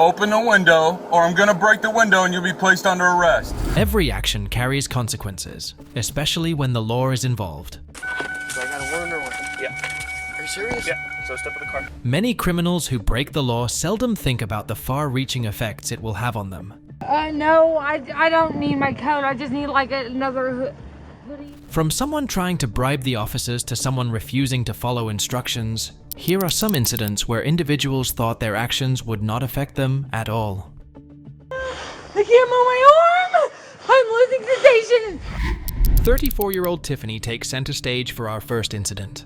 Open the window, or I'm gonna break the window and you'll be placed under arrest. Every action carries consequences, especially when the law is involved. Do I got a warrant or what? Yeah. Are you serious? Yeah. So step in the car. Many criminals who break the law seldom think about the far-reaching effects it will have on them. No, I don't need my coat. I just need like another hoodie. From someone trying to bribe the officers to someone refusing to follow instructions, here are some incidents where individuals thought their actions would not affect them at all. I can't move my arm! I'm losing sensation! 34-year-old Tiffany takes center stage for our first incident.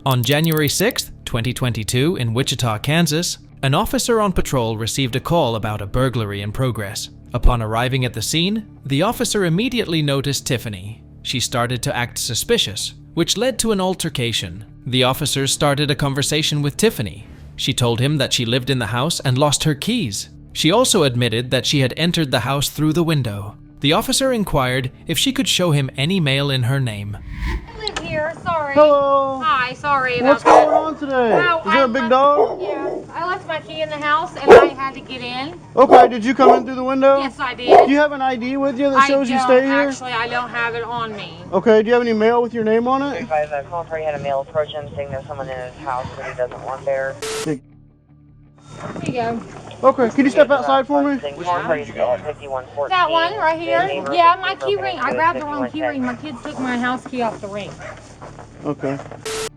On January 6th, 2022, in Wichita, Kansas, an officer on patrol received a call about a burglary in progress. Upon arriving at the scene, the officer immediately noticed Tiffany. She started to act suspicious, which led to an altercation. The officer started a conversation with Tiffany. She told him that she lived in the house and lost her keys. She also admitted that she had entered the house through the window. The officer inquired if she could show him any mail in her name. I live here, sorry. Hello. Hi, sorry about What's going on today? No, Is there a big dog? Yeah, I left my key in the house and I had to get in. Okay, did you come in through the window? Yes, I did. Do you have an ID with you that shows you don't, stay here? Actually, I don't have it on me. Okay, do you have any mail with your name on it? 35 call party had a male approach him saying there's someone in his house that he doesn't want there. Here you go. Okay, can you step outside for me? Call party still at 5114. That one right here? Yeah, my key ring. I grabbed the wrong key ring. My kids took my house key off the ring. Okay.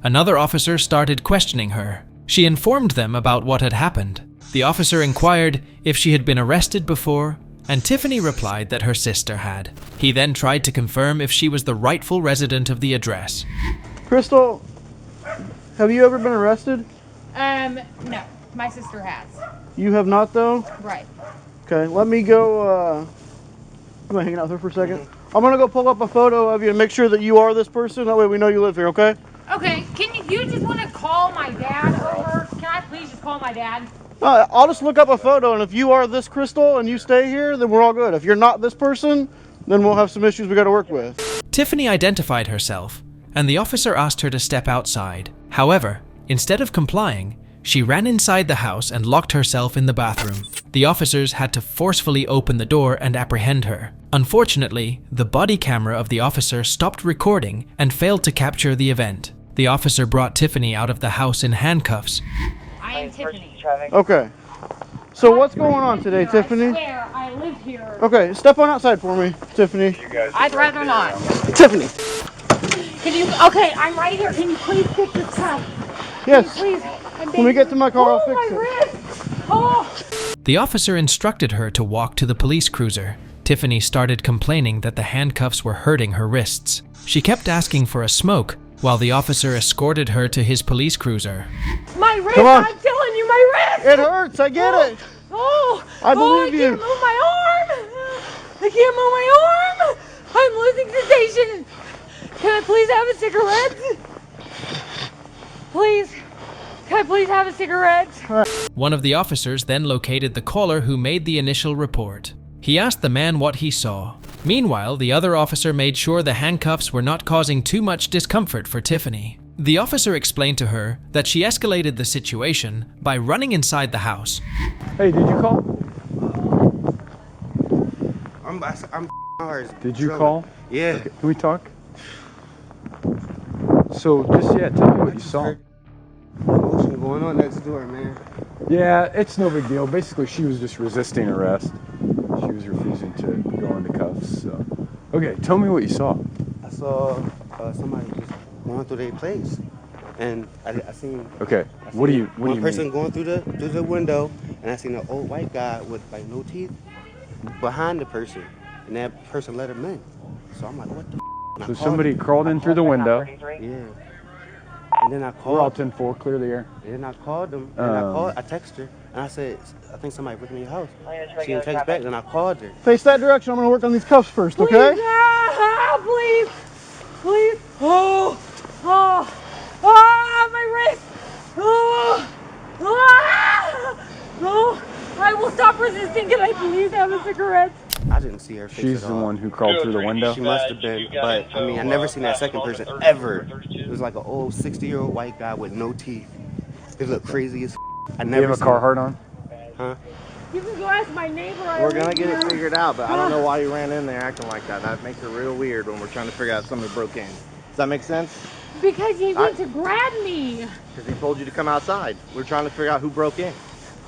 Another officer started questioning her. She informed them about what had happened. The officer inquired if she had been arrested before, and Tiffany replied that her sister had. He then tried to confirm if she was the rightful resident of the address. Crystal, have you ever been arrested? No. My sister has. You have not, though? Right. Okay, let me go, am I hanging out there for a second? I'm gonna go pull up a photo of you and make sure that you are this person. That way we know you live here, okay? Okay, can you just want to call my dad over? Can I please just call my dad? I'll just look up a photo, and if you are this Crystal and you stay here, then we're all good. If you're not this person, then we'll have some issues we gotta work with. Tiffany identified herself, and the officer asked her to step outside. However, instead of complying, she ran inside the house and locked herself in the bathroom. The officers had to forcefully open the door and apprehend her. Unfortunately, the body camera of the officer stopped recording and failed to capture the event. The officer brought Tiffany out of the house in handcuffs. I am Tiffany. Okay. So what's going on today, Tiffany? I swear, I live here. Okay, step on outside for me, Tiffany. I'd rather not. Tiffany. Can you? Okay, I'm right here. Can you please fix this truck? Yes. Please. When we get to my car, I'll fix my it. wrist. Oh. The officer instructed her to walk to the police cruiser. Tiffany started complaining that the handcuffs were hurting her wrists. She kept asking for a smoke while the officer escorted her to his police cruiser. My wrist. Come on. I'm telling you, my wrist. It hurts, I get it. Oh. I believe you. I can't move my arm. I can't move my arm. I'm losing sensation. Can I please have a cigarette? Please. Can I please have a cigarette? One of the officers then located the caller who made the initial report. He asked the man what he saw. Meanwhile, the other officer made sure the handcuffs were not causing too much discomfort for Tiffany. The officer explained to her that she escalated the situation by running inside the house. Hey, did you call? I'm ours. Did you call? Yeah. Okay, can we talk? So, just, tell me what you saw. Motion going on next door, man. Yeah, it's no big deal. Basically, she was just resisting arrest. She was refusing to go into cuffs, so. Okay, tell me what you saw. I saw somebody just going through their place, and I seen. Okay, what do you mean? One person going through the window, and I seen an old white guy with like no teeth behind the person, and that person let him in. So I'm like, what the? So somebody crawled in through the window. Yeah. And then I called. We're all 10-4, clear the air. And then I called them, and I texted her, and I said, I think somebody broke in your house. She didn't text back, then I called her. Face that direction. I'm gonna work on these cuffs first, okay? Please, please. Oh, my wrist. I will stop resisting. Can I please have a cigarette? I didn't see her face She's at the all. one who crawled through the window? She must have been, but I mean, I never seen that second person ever. It was like an old 60-year-old white guy with no teeth. It looked crazy as I Do never you have a seen Carhartt on? Huh? You can go ask my neighbor. We're gonna get it figured out, but I don't know why you ran in there acting like that. That makes it real weird when we're trying to figure out if somebody broke in. Does that make sense? Because he went to grab me. Because he told you to come outside. We're trying to figure out who broke in.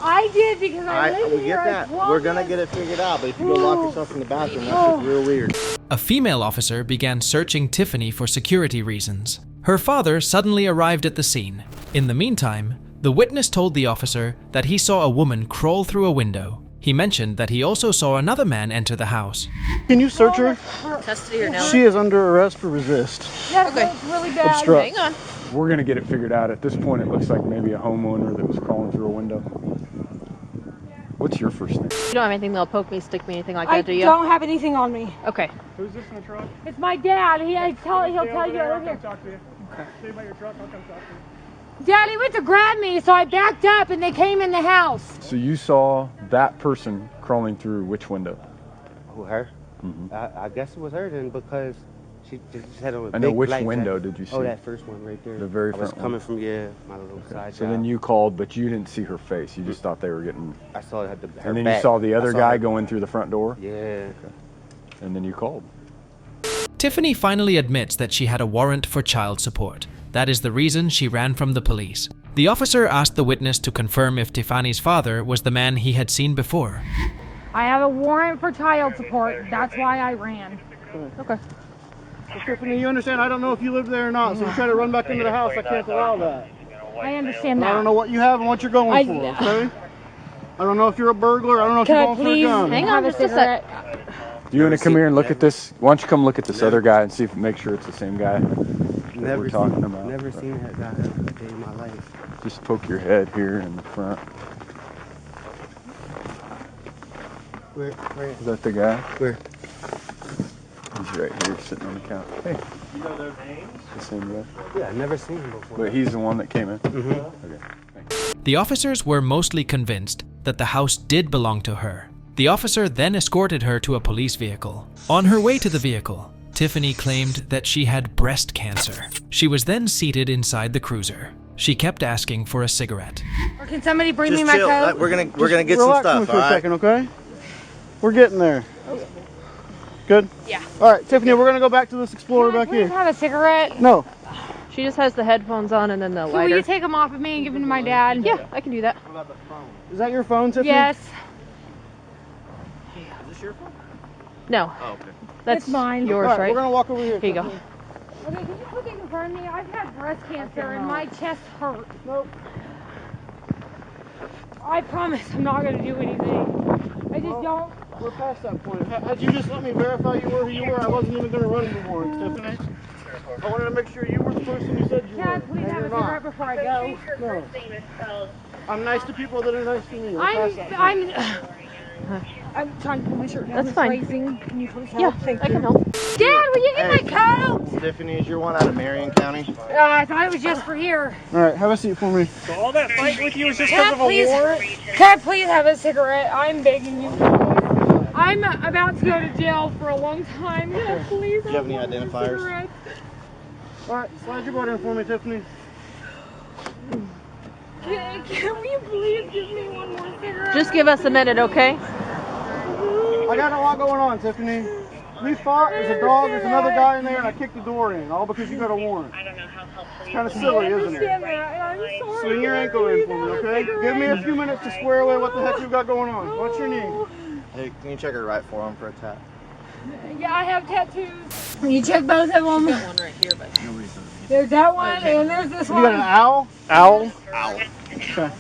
I did because I live we here. get that. We're gonna get it figured out, but if you go lock yourself in the bathroom, that's just real weird. A female officer began searching Tiffany for security reasons. Her father suddenly arrived at the scene. In the meantime, the witness told the officer that he saw a woman crawl through a window. He mentioned that he also saw another man enter the house. Can you search her? Custody or no? She is under arrest for resist. Yes, it's really bad. Obstruct. Hang on. We're gonna get it figured out. At this point, it looks like maybe a homeowner that was crawling through a window. What's your first name? You don't have anything that'll poke me, stick me, anything like I that, do you? don't have anything on me. Okay. Who's this in the truck? It's my dad. He'll tell you. I live here. Talk to you. Stay by your truck. I'll come talk to you. Dad, he went to grab me, so I backed up and they came in the house. So you saw that person crawling through which window? Who, her? Mm-hmm. I guess it was her then, because she just had on a I know, big which light window that, did you see? Oh, that first one right there. The very I was front one. coming from, yeah, my little side So job. then you called, but you didn't see her face. You just thought they were getting... I saw her And then back. you saw the other I saw guy her- go in through the front door? Yeah. And then you called. Tiffany finally admits that she had a warrant for child support. That is the reason she ran from the police. The officer asked the witness to confirm if Tiffany's father was the man he had seen before. I have a warrant for child support. That's why I ran. Okay. So, Tiffany, you understand, I don't know if you live there or not, so you try to run back into the house, I can't allow that. I understand And that. I don't know what you have and what you're going for, okay? I don't know if you're a burglar, I don't know if Can you're I going for a please gun. Hang on have a just a cigarette? Do you want to come here and look at this? Why don't you come look at this other guy and see if make sure it's the same guy that we're talking about? Never seen that guy a day in my life. Just poke your head here in the front. Where? Is that the guy? Where? He's right here sitting on the couch. Hey. You know their names? The same guy? Yeah, I've never seen him before. But he's the one that came in? Mm-hmm. Okay. Thanks. The officers were mostly convinced that the house did belong to her. The officer then escorted her to a police vehicle. On her way to the vehicle, Tiffany claimed that she had breast cancer. She was then seated inside the cruiser. She kept asking for a cigarette. Or can somebody bring Just me my chill. coat? We're gonna get some Relax stuff, for a alright? second, okay? We're getting there. Good? Yeah. All right, Tiffany, we're going to go back to this Explorer Can I back please here. have a cigarette? No. She just has the headphones on and then the Will lighter. you take them off of me and give them to my dad? Yeah, I can do that. Is that your phone, Tiffany? Yes. Is this your phone? No, Oh, okay. that's It's mine. yours, All right, right? we're going to walk over here. Here you go. Tiffany. Okay, can you put these in front of me? I've had breast cancer and my chest hurts. Nope. I promise I'm not going to do anything. I just don't. We're past that point. Had you just let me verify you were who you were, I wasn't even going to run the warrant, Tiffany. I wanted to make sure you were the person you said you Can I were. please and have a you're cigarette not. before I go? No. I'm nice to people that are nice to me. We're past that point. I'm trying to pull my shirt down. That's It's fine. raising. Can you please help? Yeah, Thank I you. can help. Dad, will you get my coat? Tiffany, is your one out of Marion County? I thought it was just for here. All right, have a seat for me. So all that fighting with you is just Can because I of a please, warrant? can I please have a cigarette? I'm begging you. I'm about to go to jail for a long time. Can I please Do you have any one more identifiers? cigarette? All right, slide your butt in for me, Tiffany. Can we please give me one more cigarette? Just give us a minute, okay? I got a lot going on, Tiffany. We fought, there's a dog, there's another guy in there, and I kicked the door in, all because you got a warrant. It's kind of silly, isn't it? I'm sorry. Swing your ankle in for me, okay? Give me a few minutes to square away what the heck you got going on. What's your name? Hey, can you check her right forearm for a tap? Yeah, I have tattoos. Can you check both of them? One right here, but There's that one and there's this You one. got an owl? Owl? Ow. Okay.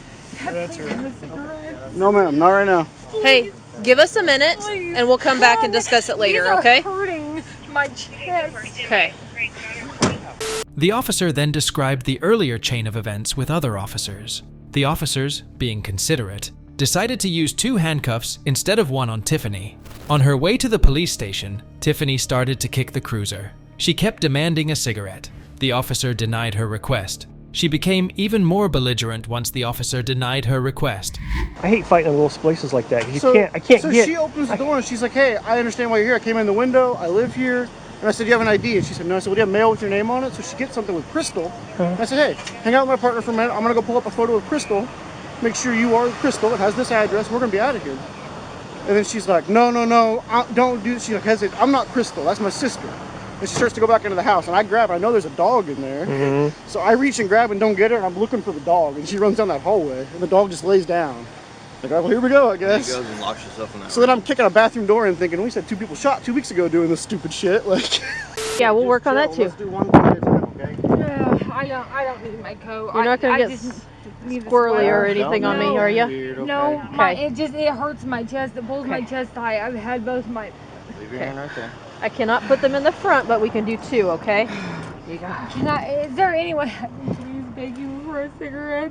No, ma'am, not right now. hey, give us a minute and we'll come back and discuss it later, These are okay? hurting my chest. Okay. The officer then described the earlier chain of events with other officers. The officers, being considerate, decided to use 2 handcuffs instead of 1 on Tiffany. On her way to the police station, Tiffany started to kick the cruiser. She kept demanding a cigarette. The officer denied her request. She became even more belligerent once the officer denied her request. I hate fighting in little places like that. You So, I can't so get. she opens the door and she's like, hey, I understand why you're here. I came in the window, I live here. And I said, do you have an ID? And she said, no. I said, well, do you have mail with your name on it? So she gets something with Crystal. And I said, hey, hang out with my partner for a minute. I'm going to go pull up a photo of Crystal. make sure you are Crystal. It has this address. We're gonna be out of here. And then she's like, no, don't do this. She's like, hesitate. I'm not Crystal. That's my sister. And she starts to go back into the house, and I grab her. I know there's a dog in there. So I reach and grab and don't get her, and I'm looking for the dog. And she runs down that hallway, and the dog just lays down. Like, oh, well, here we go, I guess. She goes and locks herself in that So then I'm kicking a bathroom door and thinking, we said 2 people shot 2 weeks ago doing this stupid shit. Like, Yeah, we'll work on that too. Let's do one thing at a time, okay? I don't need my coat. You're not gonna get squirrely or anything on me, are you? No, Okay. it hurts my chest. It pulls my chest high. I've had both my. Leave your hand right there. I cannot put them in the front, but we can do 2, okay? Is there anyone I can please beg you for a cigarette?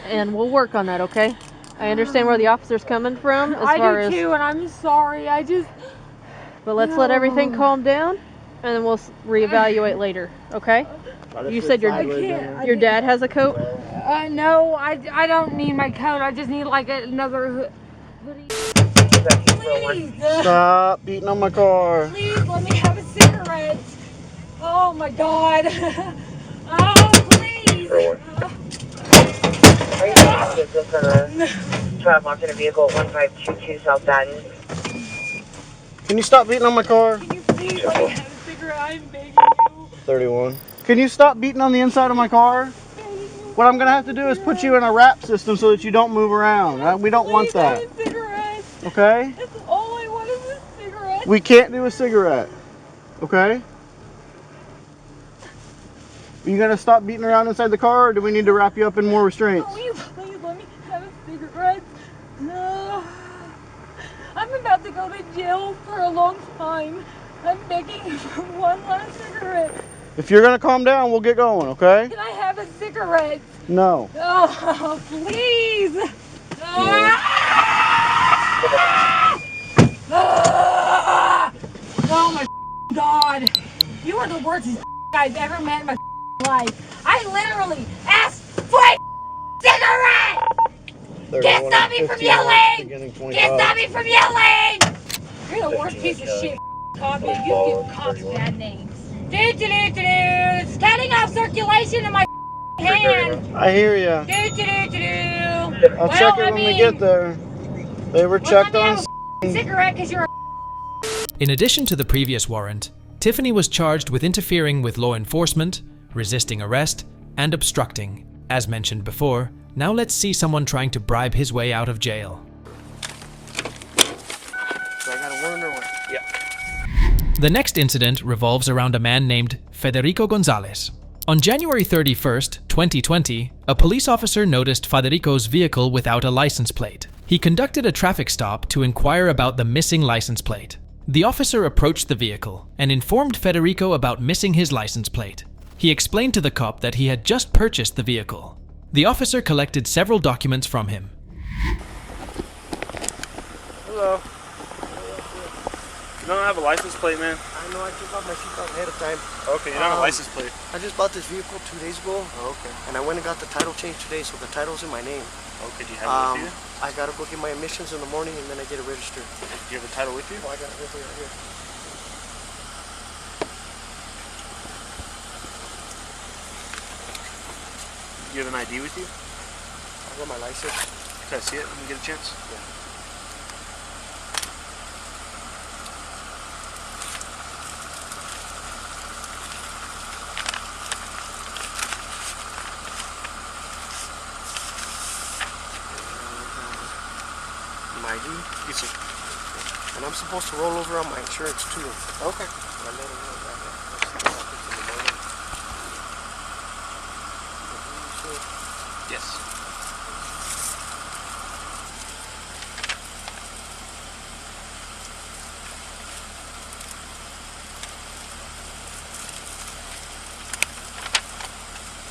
And we'll work on that, okay? I understand where the officer's coming from as far as. I do too, and I'm sorry. But let's let everything calm down, and then we'll reevaluate later, okay? You said your dad has a coat? No, I don't need my coat. I just need like another hoodie. Please. Stop beating on my car. Please let me have a cigarette. Oh my God. Oh, please. Are you just gonna try to launch in a vehicle at 1522 South Baton? Can you stop beating on my car? Can you please let me have a cigarette? I'm begging you. 31. Can you stop beating on the inside of my car? What I'm gonna have to do is put you in a wrap system so that you don't move around. We don't want that. Have a cigarette. Okay? That's all I want is a cigarette. We can't do a cigarette. Okay? Are you gonna stop beating around inside the car, or do we need to wrap you up in more restraints? Please let me have a cigarette. No. I'm about to go to jail for a long time. I'm begging you for one last cigarette. If you're gonna calm down, we'll get going, okay? Can I have a cigarette? No. Oh, please. Oh my God. You are the worst I've ever met in my life. I literally asked for a cigarette! Can't stop me from yelling! Can't stop me from yelling! You're the worst piece of shit, cop. You give cops bad names. It's cutting off circulation in my hand. I hear ya. I'll check it when we get there. They were checked on. Cigarette because you're a. In addition to the previous warrant, Tiffany was charged with interfering with law enforcement, resisting arrest, and obstructing. As mentioned before, now let's see someone trying to bribe his way out of jail. So I gotta learn or what? Yeah. The next incident revolves around a man named Federico Gonzalez. On January 31st, 2020, a police officer noticed Federico's vehicle without a license plate. He conducted a traffic stop to inquire about the missing license plate. The officer approached the vehicle and informed Federico about missing his license plate. He explained to the cop that he had just purchased the vehicle. The officer collected several documents from him. Hello. You don't have a license plate, man? I know, I just bought my seatbelt ahead of time. Okay, you don't have a license plate. I just bought this vehicle 2 days ago. Oh, okay. And I went and got the title changed today, so the title's in my name. Okay, do you have it with you? I gotta book in my emissions in the morning and then I get it registered. Do you have the title with you? Oh, I got it right here. You have an ID with you? I got my license. Can I see it when you get a chance? Yeah. My ID? Yes, sir. And I'm supposed to roll over on my insurance too. Okay. I let him know that. Yes.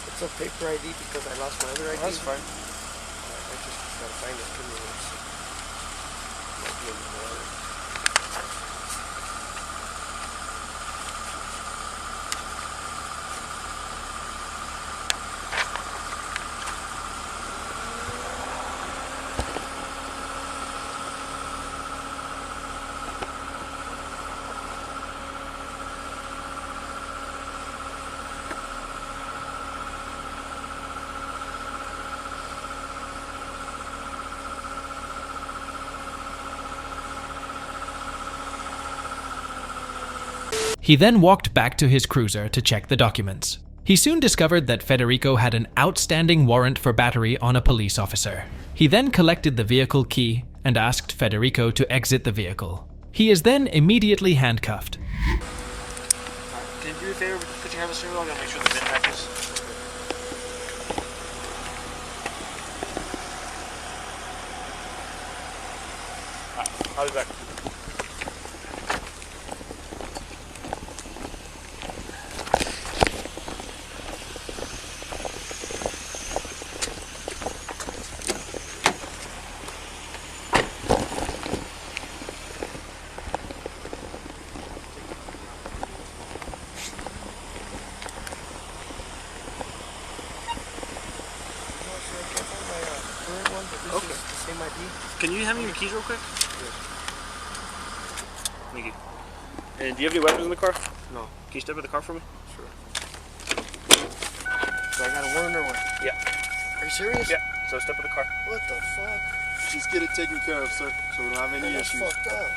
It's a paper ID because I lost my other ID. That's fine. I just gotta find it. Give me one second. Might be in the water. He then walked back to his cruiser to check the documents. He soon discovered that Federico had an outstanding warrant for battery on a police officer. He then collected the vehicle key and asked Federico to exit the vehicle. He is then immediately handcuffed. Can you do me a favor? Put your hand on the steering wheel. I gotta make sure the VIN matches. Alright, I'll be back. Okay. Same ID. Can you hand me your keys real quick? Thank you. And do you have any weapons in the car? No. Can you step in the car for me? Sure. So I got a warrant or what? Yeah. Are you serious? Yeah. So step in the car. What the fuck? Just get it taken care of, sir, so we don't have any That's issues. fucked up.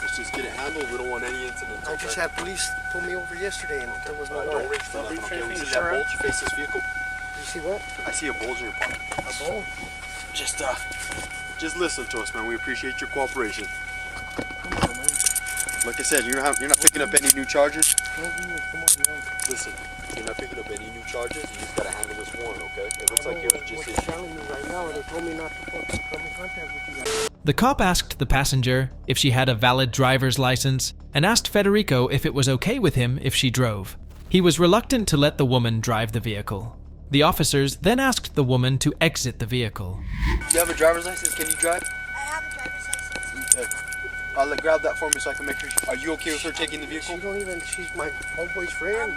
Let's just get it handled. We don't want any incidents. I just had police pull me over yesterday and there was no warrant. Don't reach for nothing, okay? We see that bulge face this vehicle? You see what? I see a bulge in your pocket. A bowl? Just listen to us, man. We appreciate your cooperation. Come on, man. Like I said, you're not picking up any new charges. Come on, man. Listen, you're not picking up any new charges. You just gotta handle this warrant, okay? It looks like it was just what you're telling me right now, and they told me not to fucking come in contact with you guys. The cop asked the passenger if she had a valid driver's license and asked Federico if it was okay with him if she drove. He was reluctant to let the woman drive the vehicle. The officers then asked the woman to exit the vehicle. You have a driver's license? Can you drive? I have a driver's license. Okay. Grab that for me so I can make sure. Are you okay with her taking the vehicle? She's my homeboy's friend.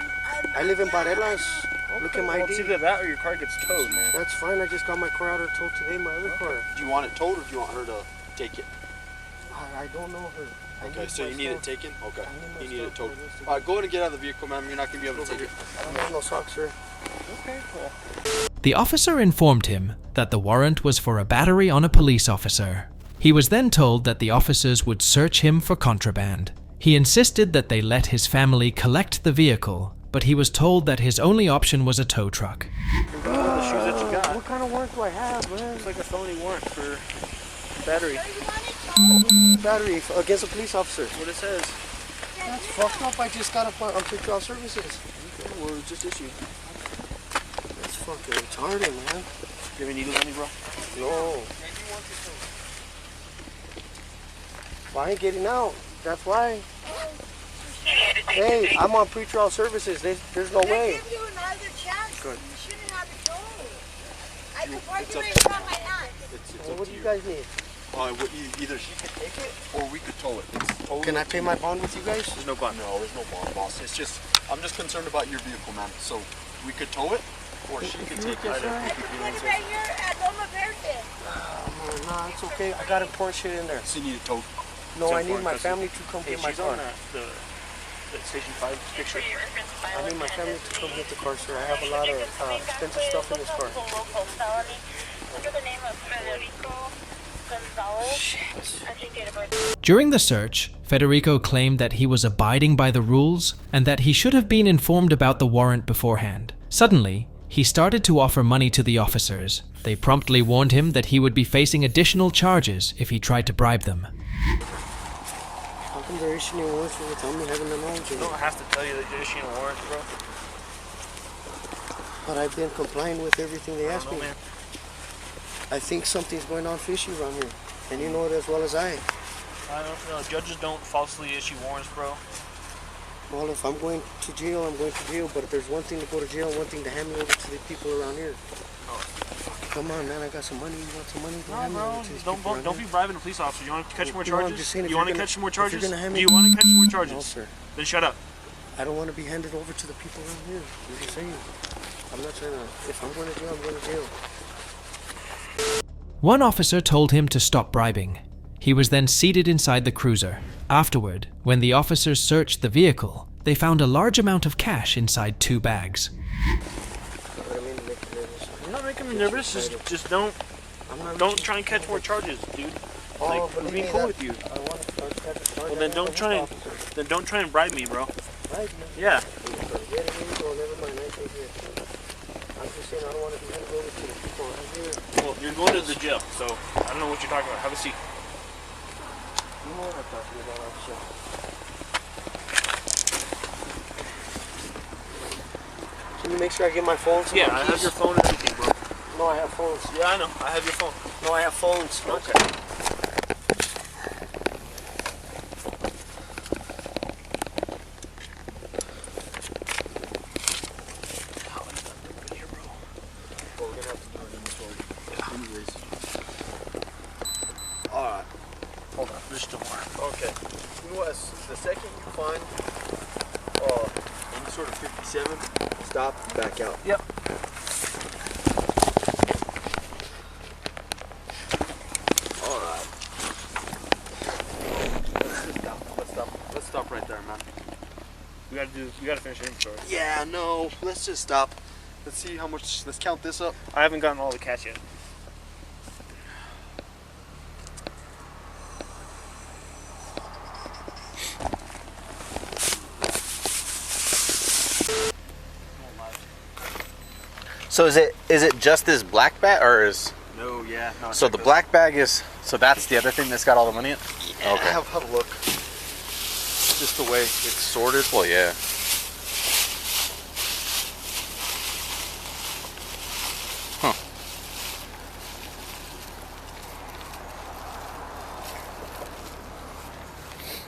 I live in Barelas. Look at my Well, ID. it's either that or your car gets towed, man. That's fine. I just got my car out of tow today, my other car. Do you want it towed or do you want her to take it? I don't know her. Okay, so you need it taken? Okay. You need it towed. All Alright, go ahead and get out of the vehicle, ma'am. You're not going to be able to take it. I don't have no socks, sir. Okay, cool. The officer informed him that the warrant was for a battery on a police officer. He was then told that the officers would search him for contraband. He insisted that they let his family collect the vehicle, but he was told that his only option was a tow truck. The shoes that you got. What kind of warrant do I have, man? It's like a felony warrant for battery. Battery against a police officer. That's what it says. That's fucked up. I just got on pretrial services. Okay, well, it was just issued. That's fucking retarded, man. Do you have any needles on you, bro? No. Well, I ain't getting out. That's why. Hey, I'm on pretrial services. There's no way. I give you another chance. Good. You shouldn't have it going. I can park It's it up right to in front of my hand. Well, what do you guys need? Either she could take it or we could tow it. It's totally Can I pay my bond with you guys? There's no bond. No, there's no bond, boss. It's just, I'm just concerned about your vehicle, man. So we could tow it or she could take it. I can put it right here at Loma Verde. Nah, it's okay. I got important shit in there. So you need it towed? No, I need my family to come get my She's car. on the Station 5 picture. I need my family to come get the car, sir. I have a lot of expensive stuff in this car. Under the name of Federico Gonzalez. I think date of birth. During the search, Federico claimed that he was abiding by the rules and that he should have been informed about the warrant beforehand. Suddenly, he started to offer money to the officers. They promptly warned him that he would be facing additional charges if he tried to bribe them. How come they're issuing warrants without me having the knowledge of You it? don't have to tell you that you're issuing a warrant, bro. But I've been complying with everything they asked me. Man. I think something's going on fishy around here. And you know it as well as I. I don't know. Judges don't falsely issue warrants, bro. Well, if I'm going to jail, I'm going to jail. But if there's one thing to go to jail and one thing to hand me over to the people around here. Oh. Come on, man. I got some money. You want some money? No, bro. Don't be bribing a police officer. You want to catch more No, I'm charges? just saying, if You want to you're catch some more gonna- if charges? you're gonna hand Do me- you want to catch more charges? No, sir. Then shut up. I don't want to be handed over to the people around here. I'm just saying. I'm not trying to. If I'm going to jail, I'm going to jail. One officer told him to stop bribing. He was then seated inside the cruiser. Afterward, when the officers searched the vehicle, they found a large amount of cash inside 2 bags. You're not making me nervous. Just don't try and catch more charges, dude. Like, we're being cool with you. I want to catch a charge. Well, then don't try and Then don't try and bribe me, bro. Right? Yeah. Yeah, never mind. I can't hear. I'm just saying I don't want to be handed over to the people right here. Well, you're going to the jail, so I don't know what you're talking about. Have a seat. You know what I'm talking about, officer. Can you make sure I get my phone? Yeah, I have your phone and everything, bro. No, I have phones. Yeah, I know. I have your phone. No, I have phones. Okay. Alright. Hold on. There's still more. Okay. You know what? The second you find any sort of 57, stop and back out. Yep. Alright. Let's stop right there, man. We gotta finish the inventory. Yeah, no. Let's just stop. Let's see how much. Let's count this up. I haven't gotten all the cash yet. So is it just this black bag, or is? No, yeah. No, So the black bag is. So that's the other thing that's got all the money in. Yeah, Okay. have a look. Just the way it's sorted. Well, yeah. Huh.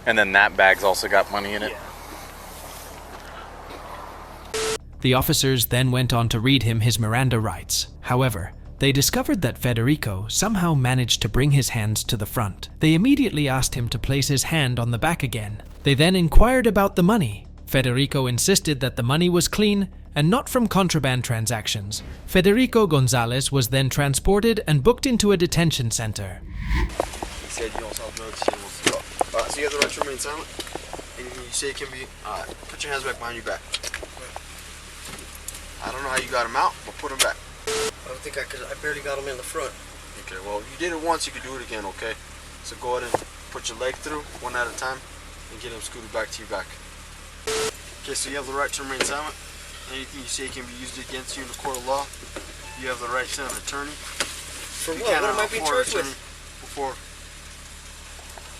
And then that bag's also got money in it. Yeah. The officers then went on to read him his Miranda rights. However, they discovered that Federico somehow managed to bring his hands to the front. They immediately asked him to place his hand on the back again. They then inquired about the money. Federico insisted that the money was clean and not from contraband transactions. Federico Gonzalez was then transported and booked into a detention center. He said you don't self-notice. He wants to talk. Alright, so you have the right to remain silent. Anything you say can be. Alright, put your hands back behind your back. I don't know how you got him out, but put him back. I don't think I could. I barely got him in the front. Okay, well, you did it once, you could do it again, okay? So go ahead and put your leg through, one at a time, and get him scooted back to your back. Okay, so you have the right to remain silent. Anything you say can be used against you in the court of law. You have the right to an attorney. For what? What am I being charged with?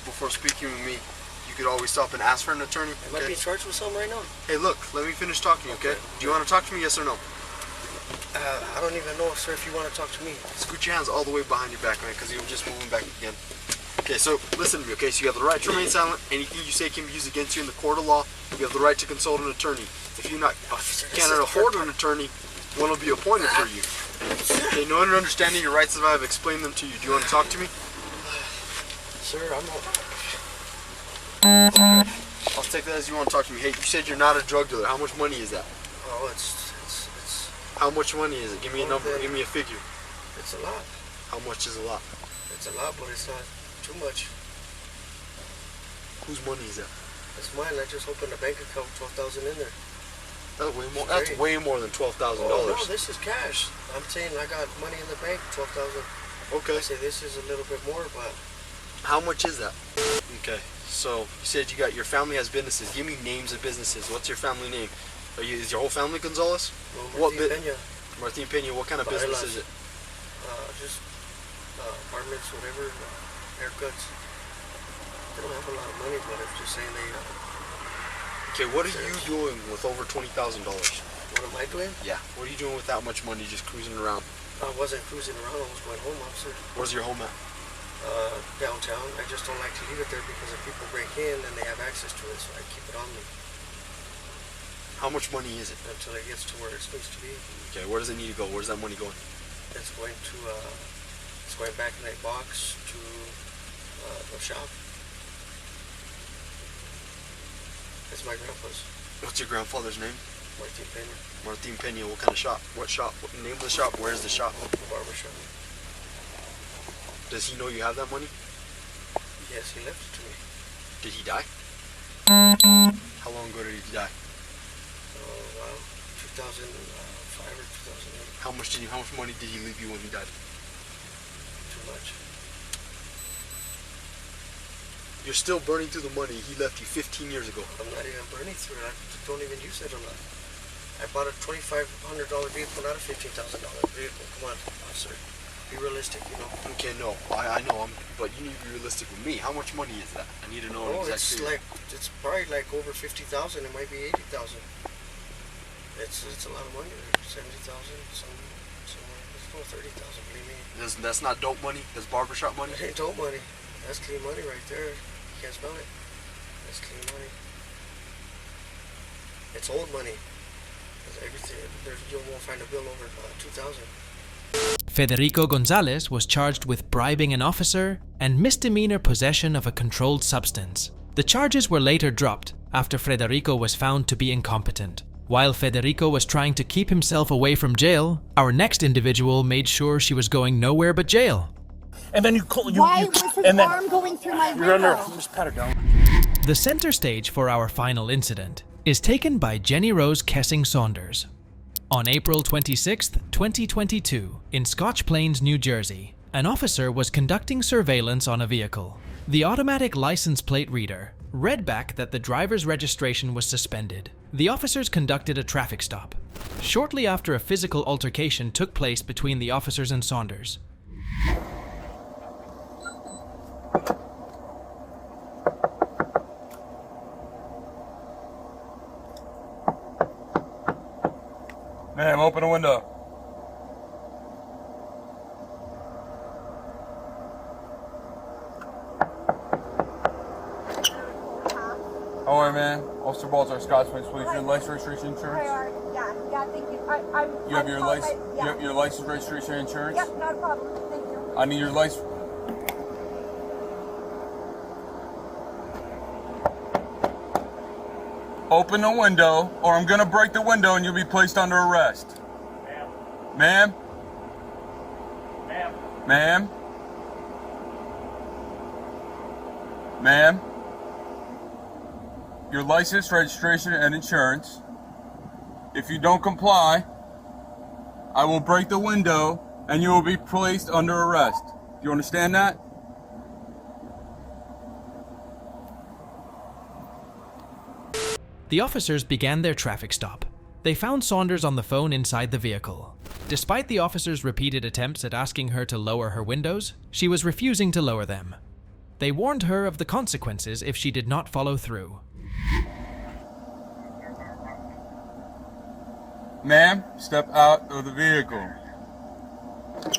Before speaking with me, you could always stop and ask for an attorney. Am I being charged with something right now? Hey, look, let me finish talking, okay? Do you want to talk to me, yes or no? I don't even know, sir, if you want to talk to me. Scoot your hands all the way behind your back, man, because you're just moving back again. Okay, so listen to me, okay? So you have the right to remain silent. Anything you say can be used against you in the court of law. You have the right to consult an attorney. If you cannot afford an attorney, one will be appointed for you. Okay, knowing and understanding your rights as I have explained them to you. Do you want to talk to me? Sir, I'm not. I'll take that as you want to talk to me. Hey, you said you're not a drug dealer. How much money is that? Oh, it's. How much money is it? Give me a number. Give me a figure. It's a lot. How much is a lot? It's a lot, but it's not too much. Whose money is that? It's mine. I just opened a bank account, $12,000 in there. That's way more. That's way more than $12,000. Oh, no, this is cash. I'm saying I got money in the bank, $12,000. Okay. I say this is a little bit more, but. How much is that? Okay. So you said you got your family has businesses. Give me names of businesses. What's your family name? Is your whole family Gonzalez? Well, Martin Peña. What kind of business is it? Just apartments, whatever, haircuts. They don't have a lot of money, but I'm just saying they. Okay, what are you doing with over $20,000? What am I doing? Yeah. What are you doing with that much money just cruising around? I wasn't cruising around. I was going home, officer. Where's your home at? Downtown. I just don't like to leave it there because if people break in, then they have access to it, so I keep it on me. How much money is it? Until it gets to where it's supposed to be. Okay, where does it need to go? Where's that money going? It's going to, it's going back in that box to the shop. It's my grandpa's. What's your grandfather's name? Martin Peña. Martin Peña. What kind of shop? What shop? What name of the shop? Where's the shop? Barber shop. Does he know you have that money? Yes, he left it to me. Did he die? How long ago did he die? Oh, wow. 2005 or 2008. How much money did he leave you when he died? Too much. You're still burning through the money he left you 15 years ago. I'm not even burning through it. I don't even use it a lot. I bought a $2,500 vehicle, not a $15,000 vehicle. Come on, officer. Be realistic, you know. Okay, no, I know, but you need to be realistic with me. How much money is that? I need to know Oh, exactly. it's probably like over 50,000. It might be 80,000. It's a lot of money. 70,000. Somewhere. It's no 30,000. Believe me. That's not dope money. That's barbershop money. It ain't dope money. That's clean money right there. You can't smell it. That's clean money. It's old money. It's everything. You won't find a bill over 2,000. Federico Gonzalez was charged with bribing an officer and misdemeanor possession of a controlled substance. The charges were later dropped after Federico was found to be incompetent. While Federico was trying to keep himself away from jail, our next individual made sure she was going nowhere but jail. And then Why was his arm going through my window? Just pat her down. The center stage for our final incident is taken by Jenny Rose Kessing Saunders. On April 26, 2022, in Scotch Plains, New Jersey, an officer was conducting surveillance on a vehicle. The automatic license plate reader read back that the driver's registration was suspended. The officers conducted a traffic stop. Shortly after, a physical altercation took place between the officers and Saunders. Ma'am, open the window. How are you, man? Officer Baltar, Scotch Plains Police. Your license, registration, insurance? Yeah, thank you. You have your license, you have your license, registration, and insurance? Yep, not a problem. Thank you. I need your license. Open the window, or I'm gonna break the window and you'll be placed under arrest. Ma'am? Ma'am? Ma'am? Ma'am? Your license, registration, and insurance. If you don't comply, I will break the window and you will be placed under arrest. Do you understand that? The officers began their traffic stop. They found Saunders on the phone inside the vehicle. Despite the officers' repeated attempts at asking her to lower her windows, she was refusing to lower them. They warned her of the consequences if she did not follow through. Ma'am, step out of the vehicle.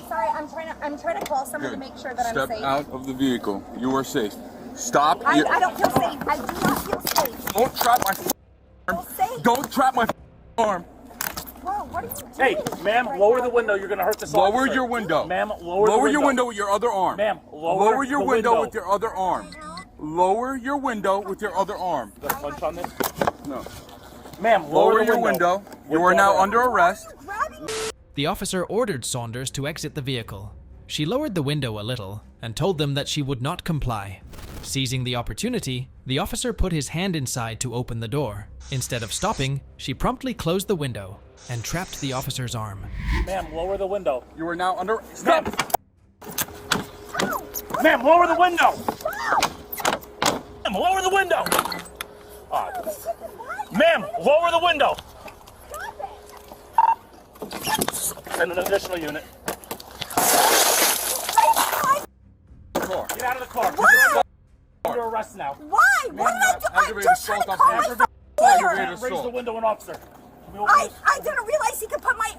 Sorry, I'm trying to call someone to make sure that I'm safe. Step out of the vehicle. You are safe. Stop. I don't feel safe. I do not feel safe. Don't trap my arm. Don't trap my arm. Whoa, what are you doing? Hey, ma'am, lower the window. You're going to hurt this officer. Lower your window. Ma'am, lower your window with your other arm. Ma'am, lower your the window with your other arm. Lower your window with your other arm. You got a punch on this? No. Ma'am, lower your window. You are now under arrest. The officer ordered Saunders to exit the vehicle. She lowered the window a little and told them that she would not comply. Seizing the opportunity, the officer put his hand inside to open the door. Instead of stopping, she promptly closed the window and trapped the officer's arm. Ma'am, lower the window. You are now under... Stop! Ma'am, lower the window! Ma'am, lower the window! Ma'am, lower the window! Send an additional unit. Get out of the car. Why? You're under arrest now. Why? What did I do? I'm just trying to call my father. Raise the window, an officer. I didn't realize he could put my...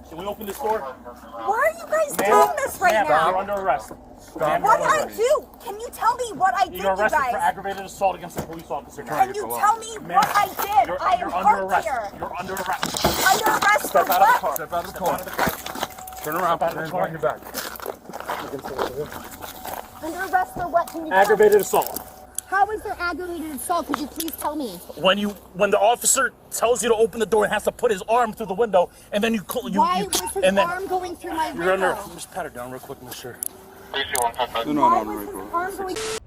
Can we open this door? Why are you guys doing this right now? You're under arrest. What did I do? Can you tell me what I did, you You're arrested guys? for aggravated assault against a police officer. Can you tell me what I did? I am under arrest. here. You're under arrest. Under arrest Step for out of the what? car. Step out of the car. Turn around. Put your hands behind your back. Under arrest for what? Can you Aggravated assault. How is there aggravated assault? Could you please tell me? When the officer tells you to open the door and has to put his arm through the window, and then Why was his arm going through my window? You're under. Just pat her down real quick, mister.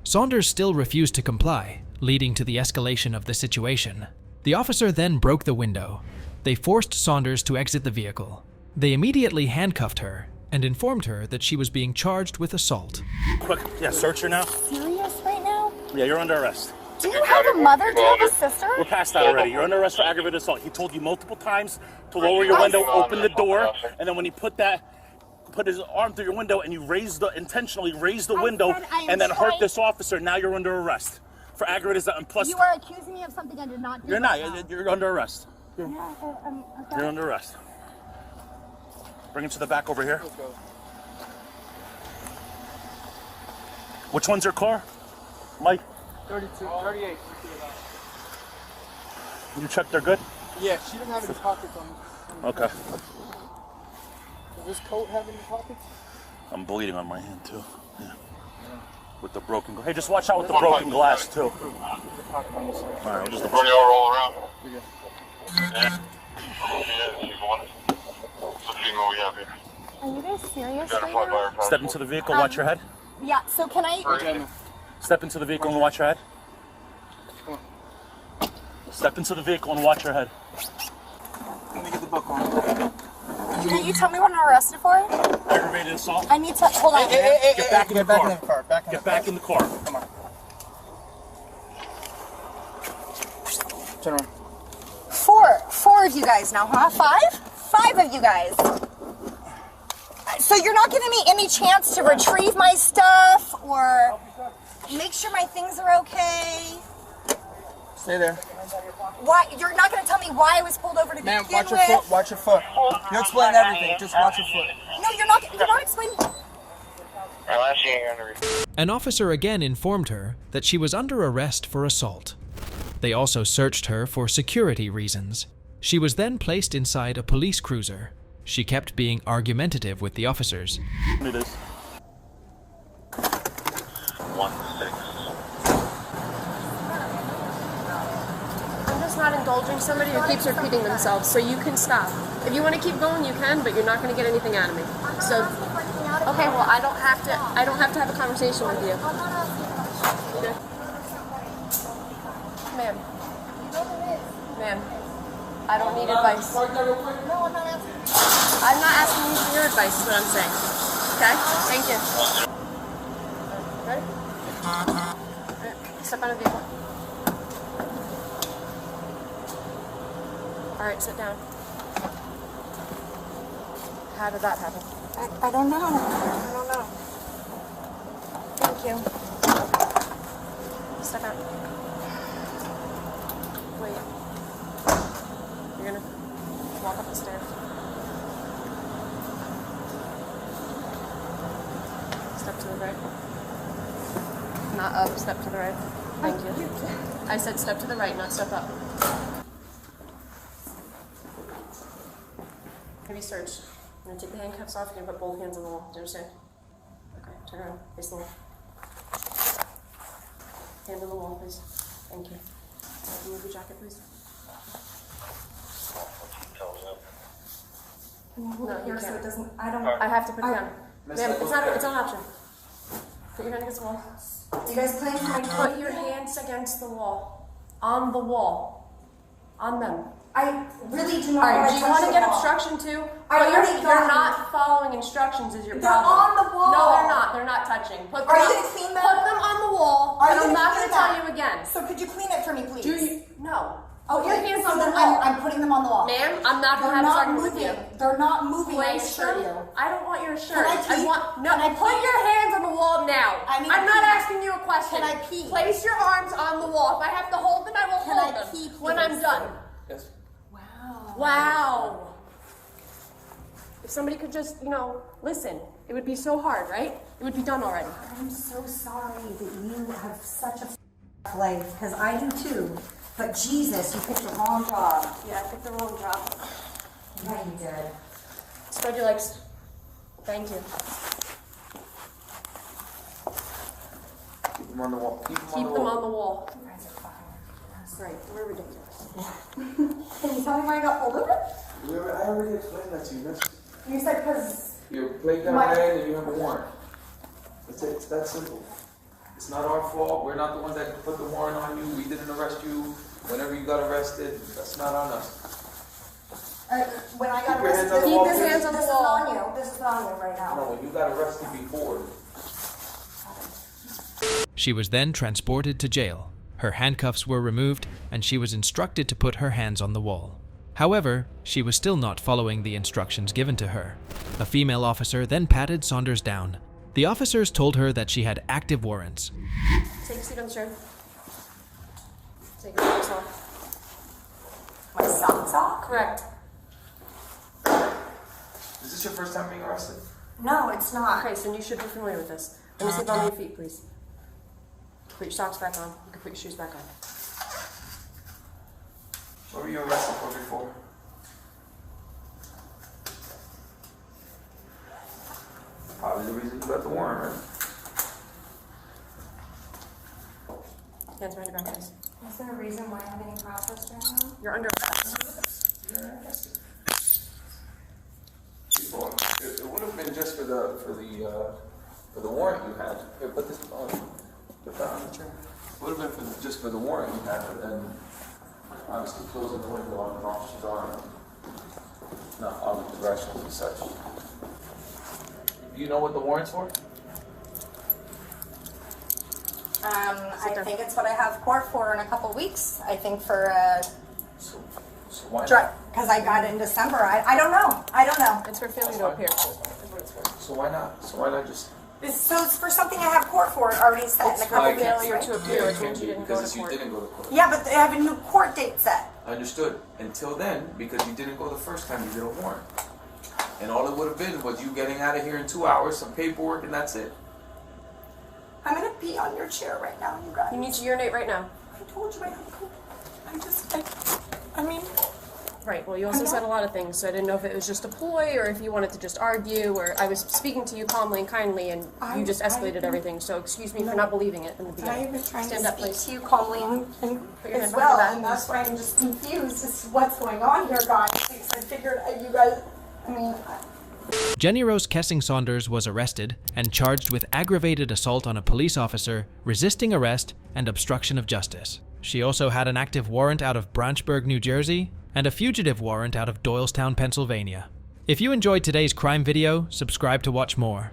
Saunders still refused to comply, leading to the escalation of the situation. The officer then broke the window. They forced Saunders to exit the vehicle. They immediately handcuffed her and informed her that she was being charged with assault. Quick, yeah, search her now. Serious right now? Yeah, you're under arrest. Do you have a mother? Do you have a sister? We're past that already. You're under arrest for aggravated assault. He told you multiple times to lower your window, open the door, and then when he put his arm through your window and you intentionally raised the window and then hurt this officer, now you're under arrest for aggravated assault. And plus, you are accusing me of something I did not do. You're not. You're under arrest. Okay. You're under arrest. Bring him to the back over here. Which one's your car? Mike? 32, 38. You checked they're good? Yeah, she doesn't have any pockets on. Okay. Does this coat have any pockets? I'm bleeding on my hand too. Yeah. With the broken glass. Hey, just watch out with the broken glass too. Alright, I'll just run you over all around. Are you guys serious right now? Step into the vehicle, watch your head. Yeah, so can I... Step into the vehicle and watch your head. Step into the vehicle and watch your head. Let me get the book on. Can you tell me what I'm arrested for? Aggravated assault. I need to... Hold on. Get back in the car. Get back in the car. Come on. Turn around. Four of you guys now, huh? Five of you guys. So you're not giving me any chance to retrieve my stuff or make sure my things are okay? Stay there. Why? You're not going to tell me why I was pulled over to begin with? Watch your foot. Watch your foot. You explain everything. Just watch your foot. No, you're not explaining. An officer again informed her that she was under arrest for assault. They also searched her for security reasons. She was then placed inside a police cruiser. She kept being argumentative with the officers. It is. 1-6. I'm just not indulging somebody who keeps repeating themselves, so you can stop. If you want to keep going, you can, but you're not going to get anything out of me. So, okay, well, I don't have to have a conversation with you. Okay. Ma'am. Ma'am, I don't need advice. No, I'm not asking. I'm not asking you for your advice, is what I'm saying. Okay? Thank you. Ready? Step out of the vehicle. Alright, sit down. How did that happen? I don't know. I don't know. Thank you. Step out. Wait. You're gonna walk up the stairs. Step to the right. Not up, step to the right. Thank you. I said step to the right, not step up. Have you searched? I'm gonna take the handcuffs off, you're gonna put both hands on the wall. Do you understand? Okay, turn around, face the wall. Hand on the wall, please. Thank you. Remove your jacket, please. No, you can't. So it doesn't. I don't. I have to put it down. Ma'am, it's not an option. Put your hand against the wall. You guys playing for my Put your hands against the wall. On the wall. On them. I really do not. Alright, do you want to get obstruction too? You're not following instructions is your problem. They're on the wall. No, they're not. They're not touching. Are you going to clean them? Put them on the wall, and I'm not going to tell you again. So could you clean it for me, please? Do you? No. Oh, Put your yeah, hands so on the then wall. I'm putting them on the wall. Ma'am, I'm not going to have this argument with you. They're not moving. Place I assure them. you. I don't want your shirt. Can I pee? Put your hands on the wall now. I need I'm to not pee. asking you a question. Can I pee? Place your arms on the wall. If I have to hold them, I will Can hold I them. pee, When please? I'm done. Yes. Wow. If somebody could just, listen, it would be so hard, right? It would be done already. I'm so sorry that you have such a life, because I do too. But Jesus, you picked the wrong job. Yeah, I picked the wrong job. Yeah, you did. Spread your legs. Thank you. Keep them on the wall. Keep them on the wall. You guys are fine. Great. We're ridiculous. Can you tell me why I got pulled over? I already explained that to you, miss. You said because... Your plate got red and you have a warrant. That's it. It's that simple. It's not our fault. We're not the ones that put the warrant on you. We didn't arrest you. Whenever you got arrested, that's not on us. When I got Keep your hands arrested, on the wall, this please. is on you. This is on you right now. No, when you got arrested before. She was then transported to jail. Her handcuffs were removed, and she was instructed to put her hands on the wall. However, she was still not following the instructions given to her. A female officer then patted Saunders down. The officers told her that she had active warrants. Take a seat on the chair. Take your socks off. My socks off? Correct. Is this your first time being arrested? No, it's not. Okay, so you should be familiar with this. Let me see on your feet, please. Put your socks back on. You can put your shoes back on. What were you arrested for before? Probably the reason you got the warrant, right? Hands behind your back, please. Is there a reason why I'm being processed right now? You're under arrest. Before. It would have been just for the warrant you had. Here, put this on. Put that on the chair. It would have been just for the warrant you had, but then obviously closing the window on an officer's arm. Not following directions and such. Do you know what the warrant's for? I think it's what I have court for in a couple weeks. I think for So why drug, not? because I got it in December. I don't know. I don't know. It's for failure to appear. So why not? So why not just? So it's for something I have court for already set in a couple days. Failure to appear, which means you didn't go to Because you court. didn't go to court. Yeah, but they have a new court date set. I understood. Until then, because you didn't go the first time, you did a warrant. And all it would have been was you getting out of here in 2 hours, some paperwork, and that's it. I'm gonna pee on your chair right now, you guys. You need to urinate right now. I told you I have poop. I mean. Right, well, you also said a lot of things, so I didn't know if it was just a ploy or if you wanted to just argue, or I was speaking to you calmly and kindly, and you just escalated everything, so excuse me for not believing it in the beginning. I've been trying Stand to up, speak please. to you calmly and Put your as hand well, behind your back. and that's why I'm just confused as to what's going on here, guys. Because I figured you guys, Jenny Rose Kessing Saunders was arrested and charged with aggravated assault on a police officer, resisting arrest, and obstruction of justice. She also had an active warrant out of Branchburg, New Jersey, and a fugitive warrant out of Doylestown, Pennsylvania. If you enjoyed today's crime video, subscribe to watch more.